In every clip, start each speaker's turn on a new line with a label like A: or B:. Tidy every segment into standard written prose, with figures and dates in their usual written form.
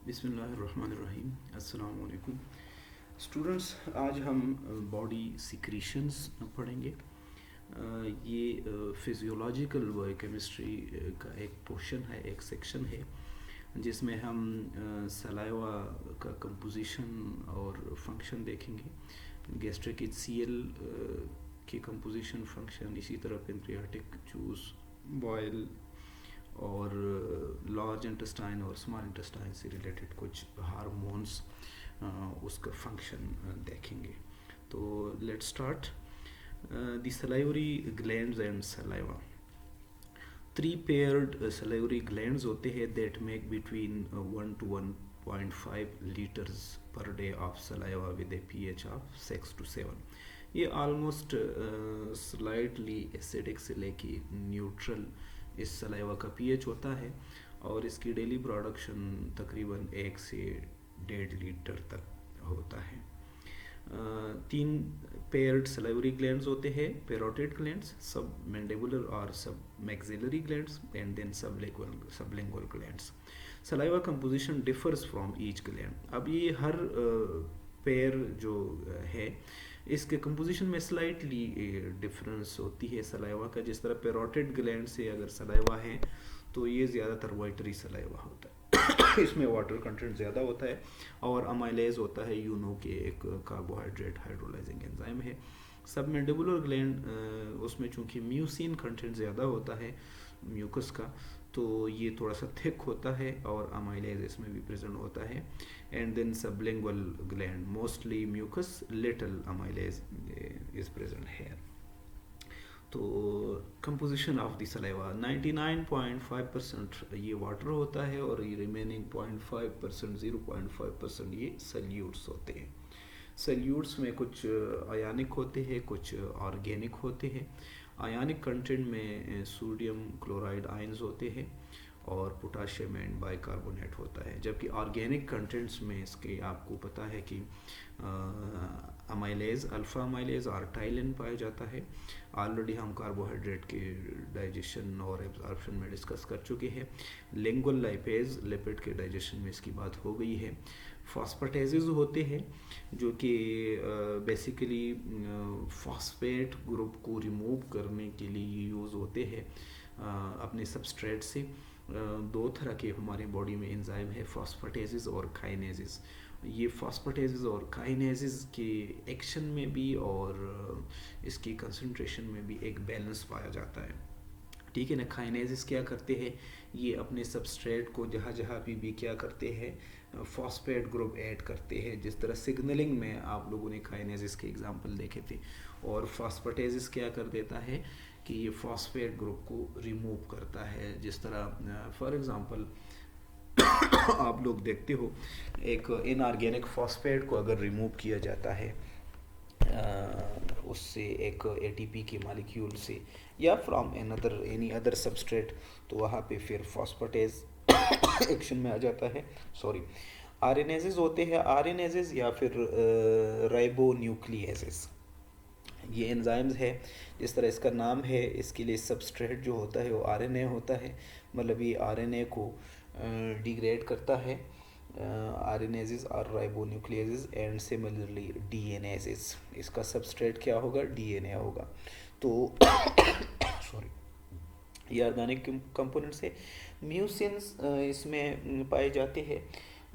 A: बिस्मिल्लाहिर्रहमानिर्रहीम। अस्सलाम वालेकुम स्टूडेंट्स। आज हम बॉडी सिक्रीशंस पढ़ेंगे। ये फिजियोलॉजिकल बायोकेमिस्ट्री का एक पोर्शन है, एक सेक्शन है जिसमें हम सलाइवा का कंपोजिशन और फंक्शन देखेंगे। गैस्ट्रिक एचसीएल की कंपोजिशन, फंक्शन, इसी तरह पेनक्रियाटिक जूस, बॉयल और लार्ज इंटेस्टाइन और स्मॉल इंटेस्टाइन से रिलेटेड कुछ हार्मोन्स, उसका फंक्शन देखेंगे। तो let's start. The salivary glands and saliva. Three paired salivary glands होते हैं that make between 1 to 1.5 litres per day of saliva with A pH of 6 to 7। ये almost slightly acidic से लेके neutral इस saliva का pH होता है और इसकी डेली प्रोडक्शन तकरीबन 1 से 1.5 लीटर तक होता है। तीन पेयर्ड सलाइवरी ग्लैंड्स होते हैं: पैरोटिड ग्लैंड्स, सब मैंडिबुलर और submaxillary glands, and then sublingual glands. Saliva composition differs from each gland. अब ये हर पेयर जो है इसके कंपोजिशन में स्लाइटली डिफरेंस होती है सलाइवा का। जिस तरह पैरोटिड ग्लैंड से अगर सलाइवा है तो ये ज़्यादातर वाइटरी सलाइवा होता है इसमें वाटर कंटेंट ज़्यादा होता है और अमाइलेज होता है, यूनो के एक कार्बोहाइड्रेट हाइड्रोलाइजिंग एंजाइम है। सब मैंडिबुलर ग्लैंड उसमें चूंकि म्यूसिन कंटेंट ज़्यादा होता है म्यूकस का, तो ये थोड़ा सा थिक होता है और अमाइलेज इसमें भी प्रेजेंट होता है। And then sublingual gland, mostly mucus, little amylase is present here. तो कंपोजिशन ऑफ द सलाइवा 99.5% ये वाटर होता है और ये रिमेनिंग 0.5%, 0.5% ये सल्यूट्स होते हैं। सल्यूट्स में कुछ आयनिक होते हैं, कुछ ऑर्गेनिक होते हैं। आयनिक कंटेंट में सोडियम क्लोराइड आयंस होते हैं और पोटाशियम एंड बाइकार्बोनेट होता है। जबकि ऑर्गेनिक कंटेंट्स में इसके आपको पता है कि अमाइलेज, अल्फ़ा अमाइलेज और टाइलिन पाया जाता है। ऑलरेडी हम कार्बोहाइड्रेट के डाइजेशन और एब्जॉर्प्शन में डिस्कस कर चुके हैं। लिंगुअल लाइपेज, लिपिड के डाइजेशन में इसकी बात हो गई है। फॉस्फेटेजेस होते हैं जो कि बेसिकली फॉस्फेट ग्रुप को रिमूव करने के लिए यूज़ होते हैं अपने सबस्ट्रेट से। दो तरह के हमारे बॉडी में एंजाइम है, फॉस्फेटेजेस और काइनेजेस। ये फॉस्फेटेजेस और काइनेजेस के एक्शन में भी और इसकी कंसंट्रेशन में भी एक बैलेंस पाया जाता है, ठीक है ना। काइनेजेस क्या करते हैं, ये अपने सबस्ट्रेट को जहाँ जहाँ भी क्या करते हैं, फॉस्फेट ग्रुप ऐड करते हैं। जिस तरह सिग्नलिंग में आप लोगों ने काइनेजेस के एग्जांपल देखे थे। और फॉस्फेटेजेस क्या कर देता है कि ये फॉस्फेट ग्रुप को रिमूव करता है। जिस तरह फॉर एग्जांपल आप लोग देखते हो एक इनऑर्गेनिक फॉस्फेट को अगर रिमूव किया जाता है उससे एक एटीपी के मॉलिक्यूल से या फ्रॉम एनी अदर सबस्ट्रेट, तो वहाँ पे फिर फॉस्फेटेज एक्शन में आ जाता है। सॉरी, आरएनएजेस होते हैं, आरएनएजेस या फिर राइबो न्यूक्लियेजेस, ये एंजाइम्स है। जिस तरह इसका नाम है, इसके लिए सबस्ट्रेट जो होता है वो आरएनए होता है, मतलब ये आरएनए को डिग्रेड करता है। आरएनएजेस और राइबोन्यूक्लियेजेस एंड सिमिलरली डीएनएजेस, इसका सबस्ट्रेट क्या होगा, डीएनए होगा। तो सॉरी, ये ऑर्गेनिक कंपोनेंट्स है। म्यूसिन्स इसमें पाए जाते हैं।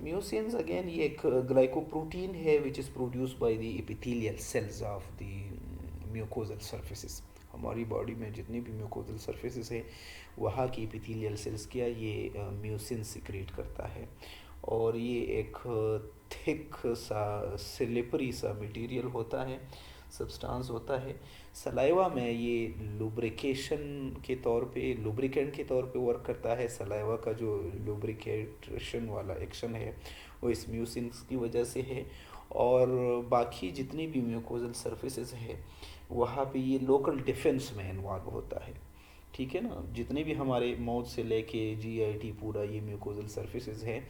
A: म्यूसिन्स अगेन ये एक ग्लाइकोप्रोटीन है which is produced by the epithelial cells of the mucosal surfaces. हमारी बॉडी में जितनी भी म्यूकोजल सर्फेसिस है वहाँ की एपिथेलियल सेल्स क्या ये म्यूसिन सिक्रेट करता है और ये एक थिक सा स्लिपरी सा मटेरियल होता है, सब्सटेंस होता है। सलाइवा में ये लुब्रिकेशन के तौर पे, लुब्रिकेंट के तौर पे वर्क करता है। सलाइवा का जो लुब्रिकेशन वाला एक्शन है वो इस म्यूसिन्स की वजह से है। और बाकी जितनी भी म्यूकोजल सर्फेसेस है वहाँ पे ये लोकल डिफेंस में इन्वॉल्व होता है, ठीक है ना। जितने भी हमारे माउथ से लेके जीआईटी पूरा ये म्यूकोजल सर्फेसेस है,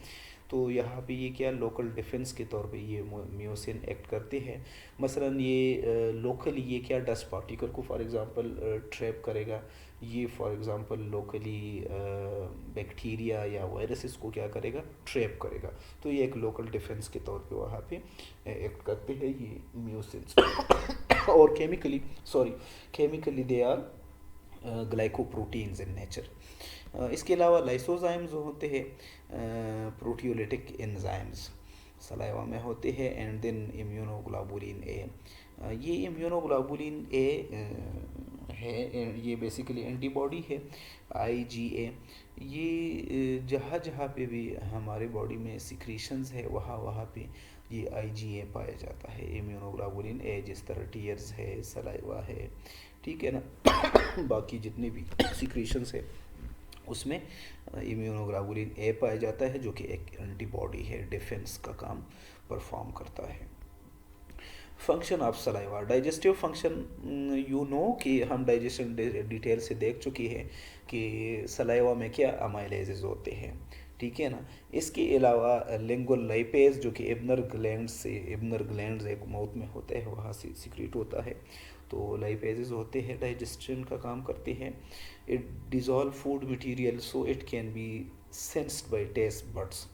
A: तो यहाँ पे ये क्या लोकल डिफेंस के तौर पे ये म्यूसिन एक्ट करते हैं। मसलन ये लोकली ये क्या डस्ट पार्टिकल को फॉर एग्जांपल ट्रैप करेगा, ये फॉर एग्जांपल लोकली बैक्टीरिया या वायरसेस को क्या करेगा, ट्रैप करेगा। तो ये एक लोकल डिफेंस के तौर पे वहाँ पे एक्ट करते हैं ये म्यूसिन्स। और chemically they are glycoproteins in nature. इसके अलावा लाइसोजाइम्स होते हैं प्रोटियोलिटिक एंजाइम्स, सलाइवा में होते हैं। एंड देन इम्यूनोग्लोबुलिन ए, ये इम्यूनोग्लोबुलिन ए है, ये बेसिकली एंटीबॉडी है IgA। ये जहाँ जहाँ पे भी हमारे बॉडी में सिक्रीशंस है वहाँ वहाँ पे ये IgA पाया जाता है, इम्यूनोग्लोबुलिन ए। जिस तरह टीयर्स है, सलाइवा है, ठीक है ना, बाकी जितने भी सिक्रीशंस है उसमें इम्यूनोग्लोबुलिन ए पाया जाता है, जो कि एक एंटीबॉडी है, डिफेंस का काम परफॉर्म करता है। Function of saliva, digestive function, you know कि हम डाइजेशन डिटेल से देख चुकी है कि सलाइवा में क्या अमाइलेजेस होते हैं, ठीक है ना। इसके अलावा लिंगुअल लाइपेज, जो कि इब्नर ग्लैंड्स एक माउथ में होता है, वहाँ से सिक्रीट होता है। तो लाइपेजेस होते हैं, डाइजेशन का काम करते हैं। It dissolve food material so it can be sensed by taste buds.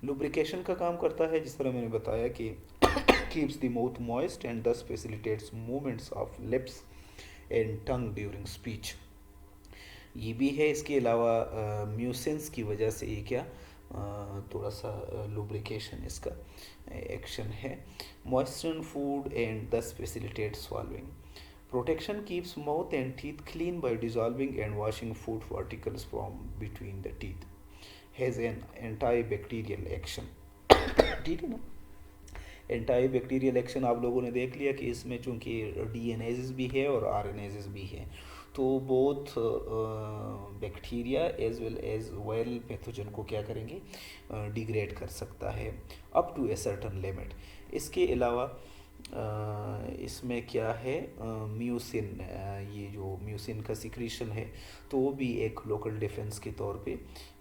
A: Lubrication का काम करता है, जिस तरह मैंने बताया कि keeps the mouth moist and thus facilitates movements of lips and tongue during speech। ये भी है। इसके अलावा म्यूसिन्स की वजह से ये क्या थोड़ा सा लुब्रिकेशन इसका एक्शन है। मॉइस्चर फूड एंड दस facilitate swallowing। Protection keeps mouth and teeth clean bye dissolving and washing food particles from between the teeth. Has an anti bacterial action, ठीक है ना। एंटी बैक्टीरियल एक्शन आप लोगों ने देख लिया कि इसमें चूंकि डीएनएजेस भी है और आरएनएजेस भी है, तो both bacteria as well pathogen को क्या करेंगे, डिग्रेड कर सकता है up to a certain limit. इसके अलावा इसमें क्या है, म्यूसिन, ये जो म्यूसिन का सिक्रीशन है तो वो भी एक लोकल डिफेंस के तौर पे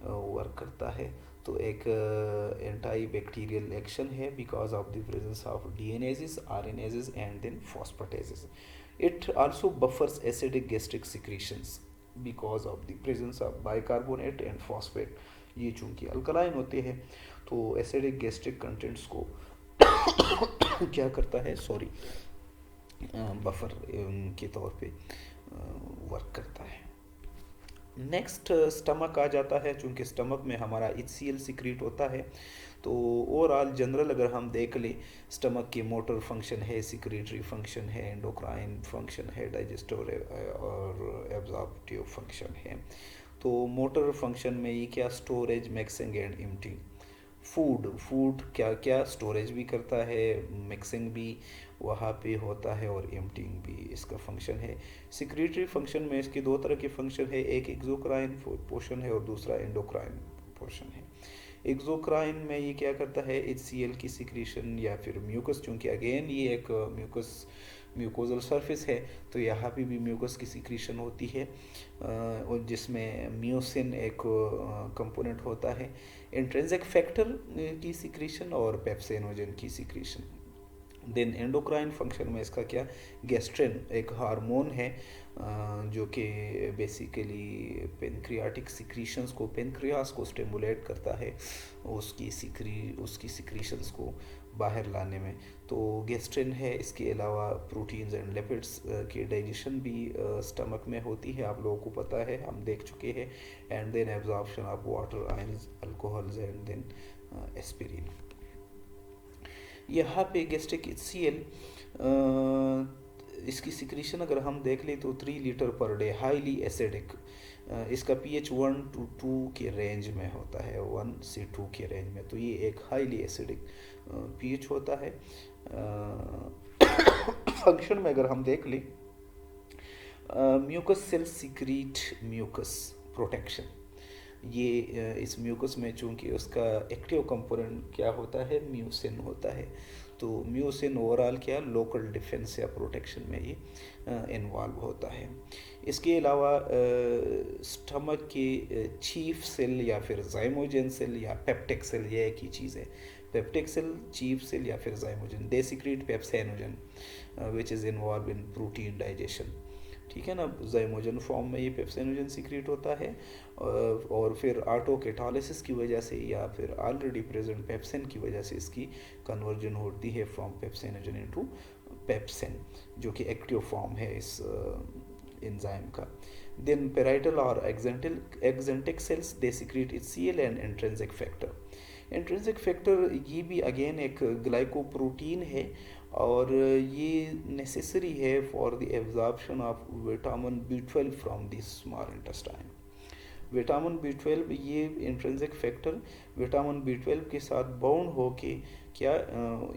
A: वर्क करता है। तो एक एंटी बैक्टीरियल एक्शन है because of the presence of DNases, RNases and then phosphatases. It also buffers acidic gastric secretions because of the presence of bicarbonate and phosphate. ये चूंकि अल्कलाइन होते हैं तो एसिडिक गैस्ट्रिक कंटेंट्स को क्या करता है, बफर के तौर पे वर्क करता है। नेक्स्ट स्टमक आ जाता है। चूँकि स्टमक में हमारा HCl सिक्रीट होता है, तो ओवरऑल जनरल अगर हम देख लें, स्टमक की मोटर फंक्शन है, सिक्रीटरी फंक्शन है, एंडोक्राइन फंक्शन है, डाइजेस्टिव और एब्जॉर्प्टिव फंक्शन है। तो मोटर फंक्शन में ये क्या, storage, mixing and emptying. Food क्या क्या स्टोरेज भी करता है, मिक्सिंग भी वहाँ पे होता है और एम्प्टिंग भी इसका फंक्शन है। सिक्रीटरी फंक्शन में इसके दो तरह के फंक्शन है, एक एक्सोक्राइन पोर्शन है और दूसरा एंडोक्राइन पोर्शन है। एक्सोक्राइन में ये क्या करता है, HCl की सिक्रीशन या फिर म्यूकस, चूँकि अगेन ये एक म्यूकोजल सरफेस है तो यहाँ पे भी म्यूकस की सिक्रीशन होती है, और जिसमें म्यूसिन एक कंपोनेंट होता है, इंट्रिंसिक फैक्टर की सिक्रीशन और पेप्सिनोजन की सिक्रीशन। देन एंडोक्राइन फंक्शन में इसका क्या, गैस्ट्रिन एक हार्मोन है जो कि बेसिकली पेनक्रियाटिक सिक्रीशंस को, पेनक्रियास को स्टिमुलेट करता है उसकी सिक्रीशंस को बाहर लाने में। तो गैस्ट्रिन है। इसके अलावा प्रोटीन्स एंड लिपिड्स की डाइजेशन भी स्टमक में होती है, आप लोगों को पता है, हम देख चुके हैं। And then absorption of water, ions, alcohols and then aspirin. यहाँ पे गैस्ट्रिक HCl इसकी सिक्रीशन अगर हम देख लें तो 3 litre per day, highly acidic. इसका pH 1 to 2 के रेंज में होता है, 1 से 2 के रेंज में। तो ये एक हाईली एसिडिक pH होता है। फंक्शन में अगर हम देख लें, mucus cell secrete mucus protection. ये इस म्यूकस में चूँकि उसका एक्टिव कंपोनेंट क्या होता है, म्यूसिन होता है। तो म्यूसिन ओवरऑल क्या, लोकल डिफेंस या प्रोटेक्शन में ये इन्वॉल्व होता है। इसके अलावा स्टमक के चीफ सेल या फिर जाइमोजन सेल या पेप्टिक सेल, ये एक ही चीज़ है। पेप्टिक सेल, चीफ सेल या फिर zymogen, they secrete pepsinogen which is involve in protein digestion. ठीक है ना। ज़ाइमोजन फॉर्म में ये पेप्सिनोजन सीक्रेट होता है, और फिर ऑटोकेटालिसिस की वजह से या फिर ऑलरेडी प्रेजेंट पेप्सिन की वजह से इसकी कन्वर्जन होती है फ्रॉम पेप्सिनोजन इनटू पेप्सिन, जो कि एक्टिव फॉर्म है इस एंजाइम का। देन पेराइटल और oxyntic cells they secrete HCl and intrinsic factor. Intrinsic factor ये भी अगेन एक ग्लाइकोप्रोटीन है, और ये नेसेसरी है for the absorption of vitamin B12 from the small intestine. Vitamin B12 ये इंट्रिंसिक फैक्टर विटामिन B12 के साथ बाउंड होके क्या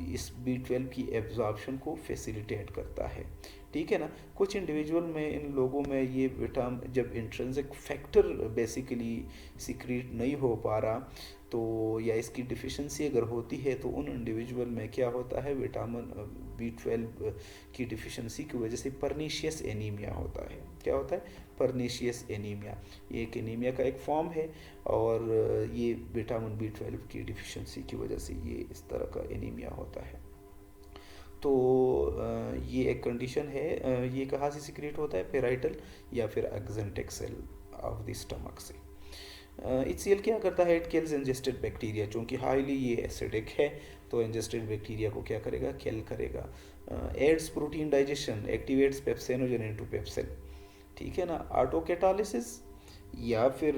A: इस B12 की एब्जॉर्प्शन को फैसिलिटेट करता है, ठीक है ना। कुछ इंडिविजुअल में, इन लोगों में ये विटामिन जब इंट्रिंसिक फैक्टर बेसिकली सीक्रेट नहीं हो पा रहा, तो या इसकी डिफिशिएंसी अगर होती है तो उन इंडिविजुअल में क्या होता है, विटामिन B12 की डिफिशिएंसी की वजह से परनीशियस एनीमिया होता है। क्या होता है? Pernicious anaemia. ये एक एनीमिया का एक फॉर्म है, और ये विटामिन B12 की डिफिशिएंसी की वजह से ये इस तरह का एनीमिया होता है। तो ये एक कंडीशन है। ये कहाँ से सीक्रेट होता है? पेराइटल या फिर oxyntic cell of the stomach से। HCl क्या करता है? It kills ingested bacteria. चूँकि हाईली ये एसिडिक है, तो इंजेस्टेड बैक्टीरिया को क्या करेगा? किल करेगा। Aids protein digestion, activates pepsinogen into pepsin, ठीक है ना। ऑटोकेटालिसिस, या फिर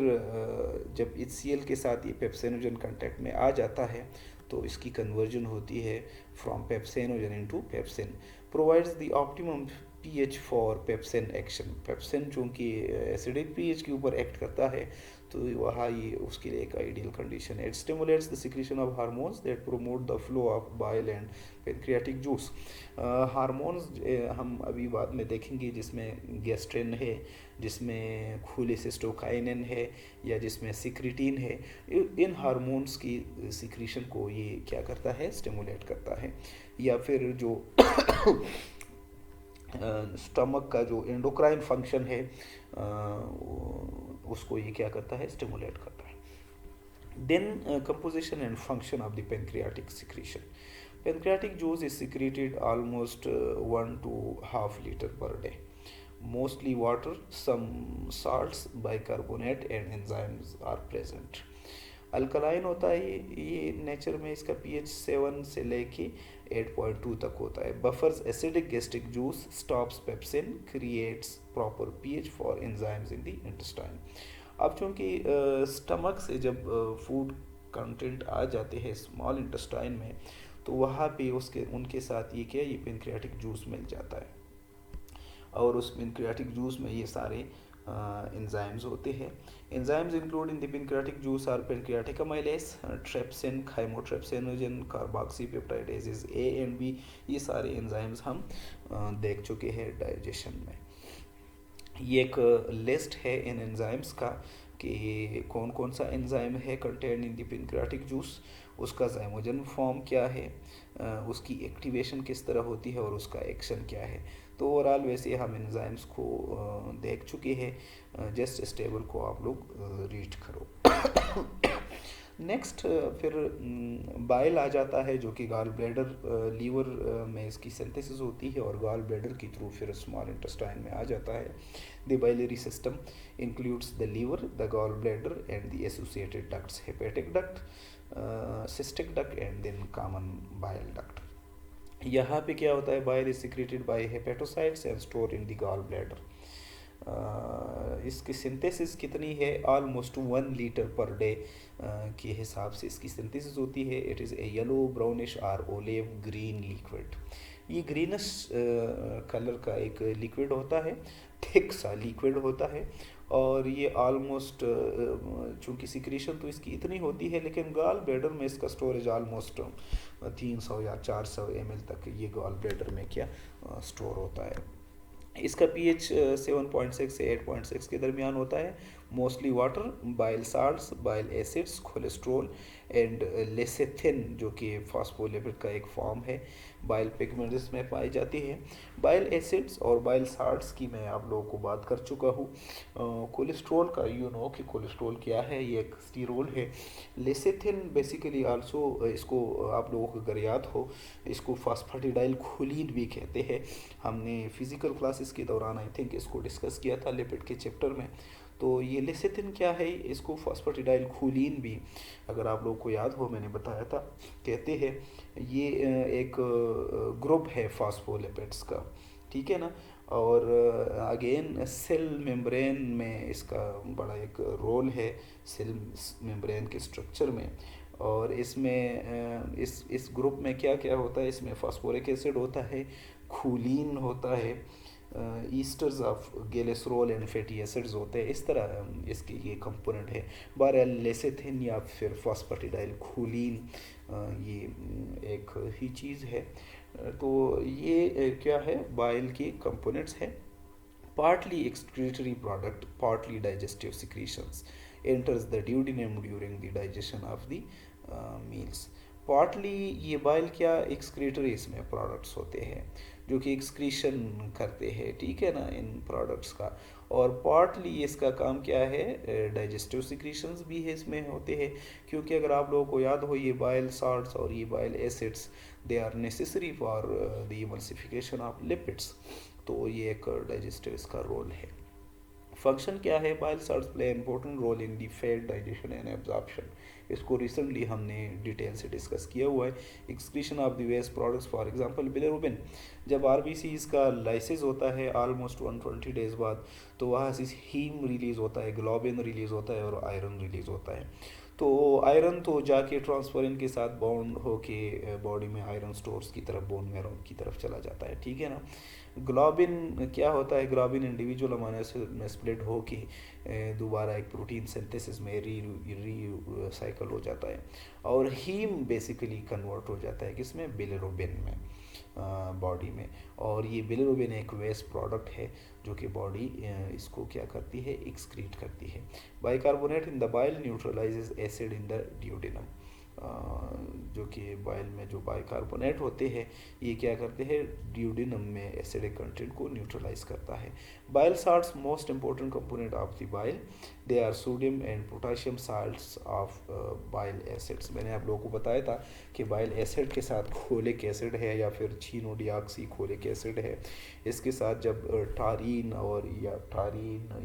A: जब HCl के साथ ये पेप्सिनोजन कांटेक्ट में आ जाता है तो इसकी कन्वर्जन होती है from pepsinogen into pepsin. Provides the optimum pH for pepsin action. Pepsin चूँकि एसिडिक pH के ऊपर एक्ट करता है, तो वहाँ ये उसके लिए एक आइडियल कंडीशन है। It stimulates the secretion of hormones that promote the flow of bile and pancreatic juice. Hormones हम अभी बाद में देखेंगे, जिसमें गैस्ट्रिन है, जिसमें खोलेसिस्टोकाइनिन है, या जिसमें सिक्रिटीन है। इन हार्मोन्स की सिक्रीशन को ये क्या करता है? स्टिमुलेट करता है। या फिर जो स्टमक का जो एंडोक्राइन फंक्शन है, उसको ये क्या करता है? स्टिमुलेट करता है। Then composition and function of the pancreatic secretion. Pancreatic juice is secreted almost 1 to half liter per day. Mostly water, some salts, bicarbonate and enzymes are present. Alkaline होता है ये नेचर में, इसका pH 7 से लेके 8.2 तक होता है। Buffers acidic gastric juice, stops pepsin, creates proper pH for enzymes in the intestine. अब चूँकि स्टमक से जब फूड कंटेंट आ जाते हैं स्मॉल इंटेस्टाइन में, तो वहाँ पे उनके साथ ये क्या, ये पेनक्रियाटिक जूस मिल जाता है, और उस पेनक्रियाटिक जूस में ये सारे एंजाइम्स होते हैं। Enzymes include in the pancreatic juice are pancreatic amylase, trypsin, chymotrypsinogen, carboxypeptidases A and B। ये सारे एंजाइम्स हम देख चुके हैं डाइजेशन में। ये एक लिस्ट है इन एंजाइम्स का कि कौन कौन सा एंजाइम है content in the pancreatic juice, उसका ज़ाइमोजन फॉर्म क्या है, उसकी एक्टिवेशन किस तरह होती है, और उसका एक्शन क्या है। तो ओवरऑल वैसे हम एंजाइम्स को देख चुके हैं। जस्ट इस टेबल को आप लोग रीड करो। नेक्स्ट फिर बाइल आ जाता है, जो कि गॉल ब्लैडर लीवर में इसकी सिंथेसिस होती है, और गॉल ब्लैडर के थ्रू फिर स्मॉल इंटेस्टाइन में आ जाता है। The biliary system includes the liver, the gall bladder and the associated ducts, hepatic duct, cystic duct and then common bile duct. यहाँ पे क्या होता है? Bile is secreted by hepatocytes and store in the gall bladder. इसकी synthesis कितनी है? Almost 1 litre per day के हिसाब से इसकी सिंथेसिस होती है। It is a yellow, brownish और ओलिव ग्रीन लिक्विड। ये ग्रीनिश कलर का एक लिक्विड होता है, थिक सा लिक्विड होता है, और ये ऑलमोस्ट चूँकि सिक्रीशन तो इसकी इतनी होती है, लेकिन गॉल ब्लैडर में इसका स्टोरेज ऑलमोस्ट 300 या 400 ml तक ये गॉल ब्लैडर में क्या स्टोर होता है। इसका pH 7.6 से 8.6 के दरमियान होता है। Mostly water, bile salts, bile acids, cholesterol and lecithin जो कि फॉस्फोलिपिड का एक फॉर्म है, बाइल पिगमेंट्स में पाई जाती है। बाइल एसिड्स और बाइल साल्ट्स की मैं आप लोगों को बात कर चुका हूँ। कोलेस्ट्रोल का कि कोलेस्ट्रोल क्या है, ये एक स्टीरोल है। लेसेथिन बेसिकली आल्सो, इसको आप लोगों को अगर याद हो, इसको फास्फाटिडाइल खोलीन भी कहते हैं। हमने फिजिकल क्लासेस के दौरान आई थिंक इसको डिस्कस किया था लिपिड के चैप्टर में। तो ये लेसेथिन क्या है, इसको फॉस्फेटिडाइल खोलीन भी, अगर आप लोगों को याद हो मैंने बताया था, कहते हैं। ये एक ग्रुप है फास्फोलिपिड्स का, ठीक है ना। और अगेन सेल मेम्ब्रेन में इसका बड़ा एक रोल है, सेल मेम्ब्रेन के स्ट्रक्चर में। और इसमें इस ग्रुप में क्या क्या होता है, इसमें फास्फोरिक एसिड होता है, खूलीन होता है, esters of glycerol and fatty acids होते हैं। इस तरह इसके ये कंपोनेंट है। बहरहाल लेसेथिन या फिर फॉस्फेटिडाइल खोलीन ये एक ही चीज़ है। तो ये क्या है, बाइल के कंपोनेंट्स हैं। Partly excretory product, partly digestive secretions enters the duodenum during the digestion of the meals. Partly ये बाइल क्या एक्सक्रीटरी इसमें प्रोडक्ट्स होते हैं जो कि एक्सक्रीशन करते हैं, ठीक है ना, इन प्रोडक्ट्स का। और पार्टली इसका काम क्या है, डाइजेस्टिव सिक्रीशंस भी है इसमें होते हैं, क्योंकि अगर आप लोगों को याद हो ये बाइल साल्ट्स और ये bile acids they are necessary for the emulsification of lipids. तो ये एक डाइजेस्टिव इसका रोल है। फंक्शन क्या है, bile salts play important role in the fat digestion and absorption. इसको रिसेंटली हमने डिटेल से डिस्कस किया हुआ है। Excretion of the waste products, for example bilirubin. जब आरबीसीज का लाइसिस होता है ऑलमोस्ट 120 डेज बाद, तो वहाँ से हीम रिलीज होता है, ग्लोबिन रिलीज होता है और आयरन रिलीज होता है। तो आयरन तो जाके ट्रांसफरिन के साथ बॉन्ड होके बॉडी में आयरन स्टोर्स की तरफ, बोन मैरो की तरफ चला जाता है, ठीक है ना। ग्लोबिन क्या होता है, ग्लोबिन इंडिविजुअल अमाइनो एसिड में स्प्लिट होके दोबारा एक प्रोटीन सिंथेसिस में री साइकिल हो जाता है, और हीम बेसिकली कन्वर्ट हो जाता है किसमें, बिलिरुबिन में, बॉडी में। और ये बिलिरुबिन एक वेस्ट प्रोडक्ट है जो कि बॉडी इसको क्या करती है, एक्सक्रीट करती है। Bicarbonate in the bile न्यूट्रलाइजेज acid in the duodenum. जो कि बाइल में जो बाइकार्बोनेट होते हैं ये क्या करते हैं, ड्यूडेनम में एसिडिक कंटेंट को न्यूट्रलाइज करता है। Bile salts most important component of the bile, they are sodium and potassium salts of bile acids. मैंने आप लोगों को बताया था कि बाइल एसिड के साथ खोलिक एसिड है या फिर चीनोडिऑक्सी खोलिक एसिड है। इसके साथ जब टारीन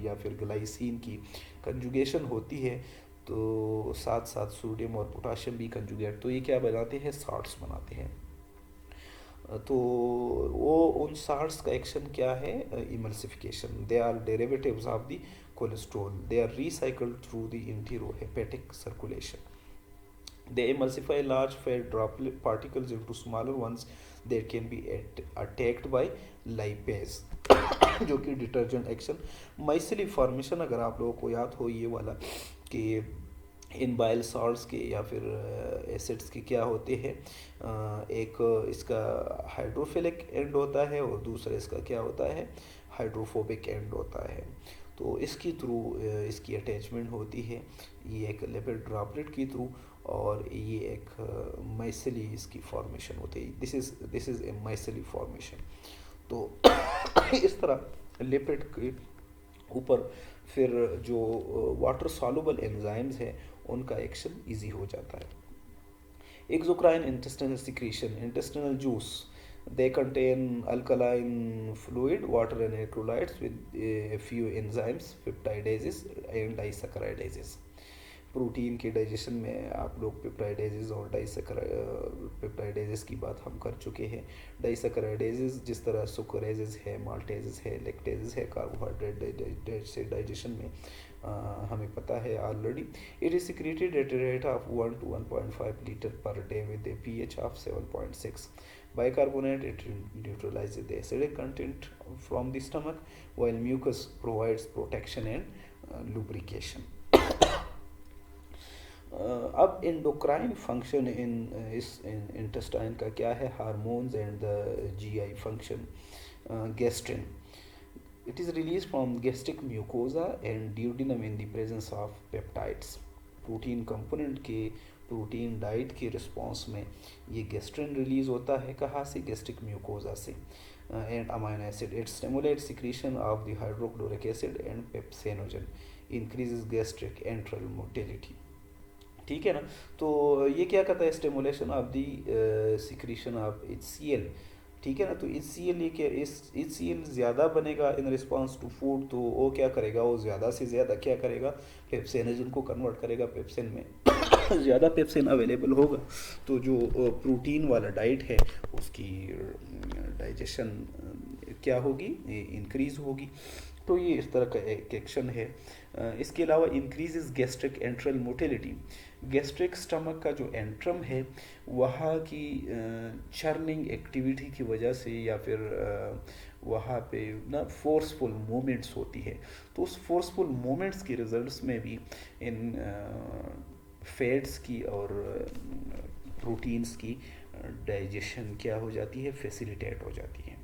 A: या फिर ग्लाइसिन की कंजुगेशन होती है तो साथ साथ सोडियम और पोटाशियम भी कंजुगेट, तो ये क्या बनाते हैं, साल्ट्स बनाते हैं। तो वो उन साल्ट्स का एक्शन क्या है, emulsification. They are derivatives of the cholesterol, they are recycled through the enterohepatic circulation. They emulsify large fat droplet particles into smaller ones that can be attacked by lipase जो कि detergent action. माइसिली formation अगर आप लोगों को याद हो ये वाला, कि इन बाइल सॉल्ट्स के या फिर एसिड्स के क्या होते हैं, एक इसका हाइड्रोफिलिक एंड होता है और दूसरा इसका क्या होता है, हाइड्रोफोबिक एंड होता है। तो इसकी थ्रू इसकी अटैचमेंट होती है, ये एक लिपिड ड्रॉपलेट की थ्रू, और ये एक माइसिली इसकी फॉर्मेशन होती है। This is a micelle formation. तो इस तरह लिपिड के ऊपर फिर जो वाटर सॉल्युबल एंजाइम्स हैं उनका एक्शन इजी हो जाता है। Exocrine intestinal secretion, intestinal juice, they contain alkaline fluid, water and electrolytes with a few enzymes, peptidases and disaccharidases। Protein के डाइजेशन में आप लोग पेप्टाइडेजेस और पेप्टाइडेजेस की बात हम कर चुके हैं। डाइसैकराइडेजेस जिस तरह सुक्रेजेस है, माल्टेजेस है, लैक्टेजेस है, कार्बोहाइड्रेट से डाइजेशन में हमें पता है already. It is secreted at a rate of 1 to 1.5 liter per day with a pH of 7.6। Bicarbonate, it neutralizes the acidic content from the stomach, while mucus provides protection and lubrication। अब endocrine function इस intestine का क्या है, hormones and the GI function. Gastrin, It is released from gastric mucosa and duodenum in the presence of peptides. Protein component के protein diet के response में ये gastrin release होता है, कहाँ से? गैस्ट्रिक म्यूकोजा से. And amino acid, it stimulate secretion of the hydrochloric acid and pepsinogen, increases gastric antral motility. ठीक है ना. तो ये क्या करता है? Stimulation of the secretion of HCl. ठीक है ना. तो HCl ये क्या, इस HCl ज़्यादा बनेगा इन रिस्पॉन्स टू फूड, तो वो क्या करेगा? वो ज़्यादा से ज़्यादा क्या करेगा? पेप्सेनोजन को कन्वर्ट करेगा पेप्सिन में. ज़्यादा पेप्सिन अवेलेबल होगा तो जो प्रोटीन वाला डाइट है उसकी डाइजेशन क्या होगी? इंक्रीज होगी. तो ये इस तरह का एक एक्शन है. इसके अलावा increases gastric antral motility. Gastric stomach का जो एंट्रम है वहाँ की चर्निंग एक्टिविटी की वजह से या फिर वहाँ पे ना फोर्सफुल मूवमेंट्स होती है, तो उस फोर्सफुल मूवमेंट्स के रिजल्ट्स में भी इन फैट्स की और प्रोटीन्स की डाइजेशन क्या हो जाती है? फैसिलिटेट हो जाती है.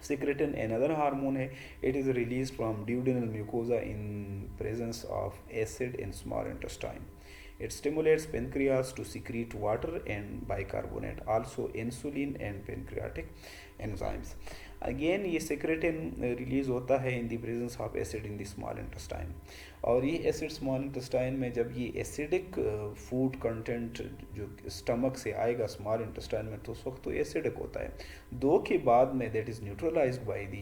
A: Secretin, another hormone है, it is released from duodenal mucosa in presence of acid in small intestine. It stimulates pancreas to secrete water and bicarbonate, also insulin and pancreatic enzymes. Again ये secretin release होता है इन the presence of acid in the small intestine. और ये acid small intestine में जब ये acidic food content जो stomach से आएगा स्मॉल इंटेस्टाइन में, तो उस वक्त तो एसिडिक होता है. दो के बाद में that is neutralised by the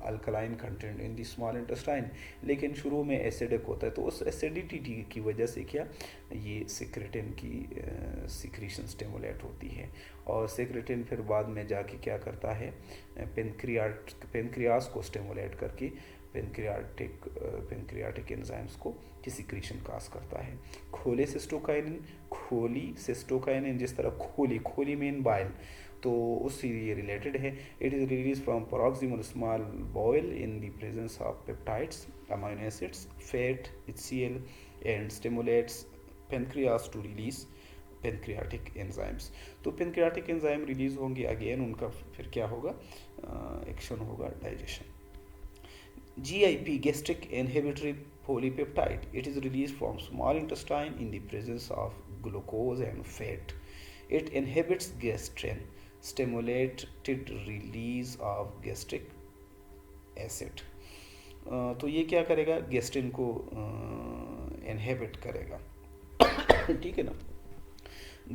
A: alkaline content in the small intestine, लेकिन शुरू में एसिडिक होता है. तो उस एसिडिटी की वजह से क्या, ये सेक्रेटिन की सिक्रीशन स्टिमुलेट होती है. और सेक्रेटिन फिर बाद में जाके क्या करता है? पेनक्रियास को स्टिमुलेट करके पेनक्रियाटिक एंजाइम्स को की सिक्रीशन काज करता है. खोली सिस्टोकाइनिन, जिस तरह खोली मेन बाइल, तो उससे ये रिलेटेड है. It is release from proximal small bowel in the presence of peptides, amino acids, fat, HCl and stimulates pancreas to release pancreatic enzymes. तो पेनक्रियाटिक एंजाइम रिलीज होंगे, अगेन उनका फिर क्या होगा? एक्शन होगा digestion. GIP, gastric inhibitory polypeptide, it is released from small intestine in the presence of glucose and fat. It inhibits gastrin, stimulated release of gastric acid. तो ये क्या करेगा? गैस्ट्रिन को इनहिबिट करेगा. ठीक है ना.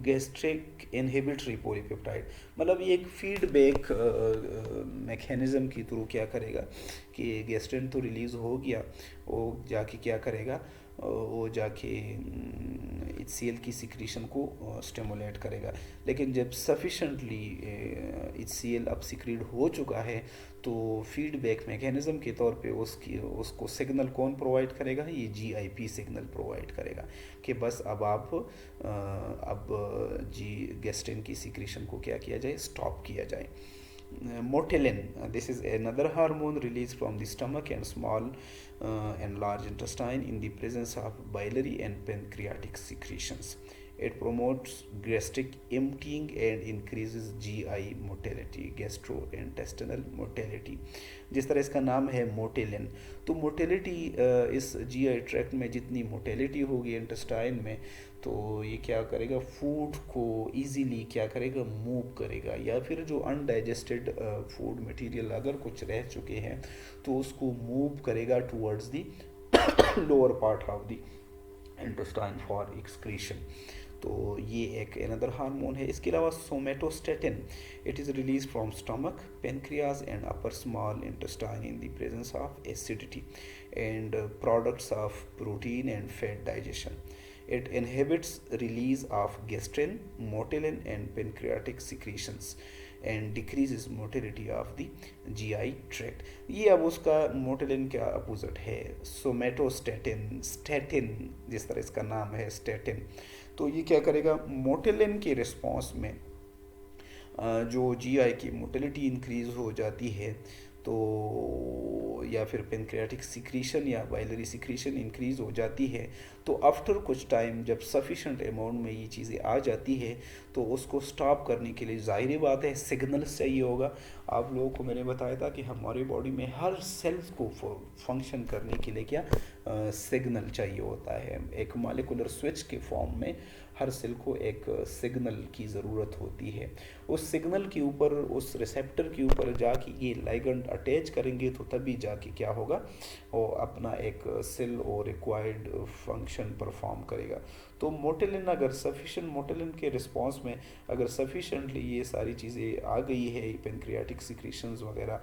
A: गैस्ट्रिक इनहिबिटरी पॉलीपेप्टाइड मतलब ये एक फीडबैक मैकेनिज़्म की थ्रू क्या करेगा कि गैस्ट्रिन तो रिलीज़ हो गया, वो जाके क्या करेगा? वो जाके HCl की सिक्रीशन को स्टिमुलेट करेगा. लेकिन जब सफिशेंटली HCl अब सिक्रीड हो चुका है तो फीडबैक मैकेनिज़्म के तौर पे उसको सिग्नल कौन प्रोवाइड करेगा? ये GIP सिग्नल प्रोवाइड करेगा कि बस अब आप गैस्ट्रिन की सिक्रीशन को क्या किया जाए? स्टॉप किया जाए. Motilin, this is another hormone released from the stomach and small and large intestine in the presence of biliary and pancreatic secretions. It promotes gastric emptying and increases GI motility, gastrointestinal motility. जिस तरह इसका नाम है मोटिलिन, तो motility इस GI tract में जितनी motility होगी इंटेस्टाइन में, तो ये क्या करेगा? फूड को इजीली क्या करेगा? मूव करेगा. या फिर जो अनडाइजेस्टेड फूड मटेरियल अगर कुछ रह चुके हैं तो उसको मूव करेगा towards the lower part of the intestine for excretion. तो ये एक अनदर हार्मोन है. इसके अलावा somatostatin, it is release from stomach, pancreas and upper small intestine in the presence of acidity and products of protein and fat digestion. It inhibits release of gastrin, motilin and pancreatic secretions and decreases motility of the GI tract. ये अब उसका मोटिलिन का opposite है somatostatin. Statin जिस तरह इसका नाम है स्टेटिन, तो ये क्या करेगा? मोटिलिन के रिस्पॉन्स में जो GI की मोटिलिटी इंक्रीज हो जाती है तो या फिर पेनक्रियाटिक सिक्रीशन या बाइलरी सिक्रीशन इंक्रीज़ हो जाती है, तो आफ्टर कुछ टाइम जब सफिशेंट अमाउंट में ये चीज़ें आ जाती है तो उसको स्टॉप करने के लिए ज़ाहिर बात है सिग्नल्स चाहिए होगा। आप लोगों को मैंने बताया था कि हमारी बॉडी में हर सेल्स को फंक्शन करने के लिए क्या सिग्नल चाहिए होता है। एक मॉलिक्यूलर स्विच के फॉर्म में हर सेल को एक सिग्नल की ज़रूरत होती है। उस सिग्नल के ऊपर, उस रिसेप्टर के ऊपर जाके ये लाइगेंड अटैच करेंगे तो तभी जाके क्या होगा, वो अपना एक सेल और रिक्वायर्ड फंक्शन परफॉर्म करेगा। तो मोटेलिन अगर सफिशेंट, मोटेलिन के रिस्पांस में अगर सफिशेंटली ये सारी चीज़ें आ गई है, पेनक्रियाटिक सिक्रीशंस वगैरह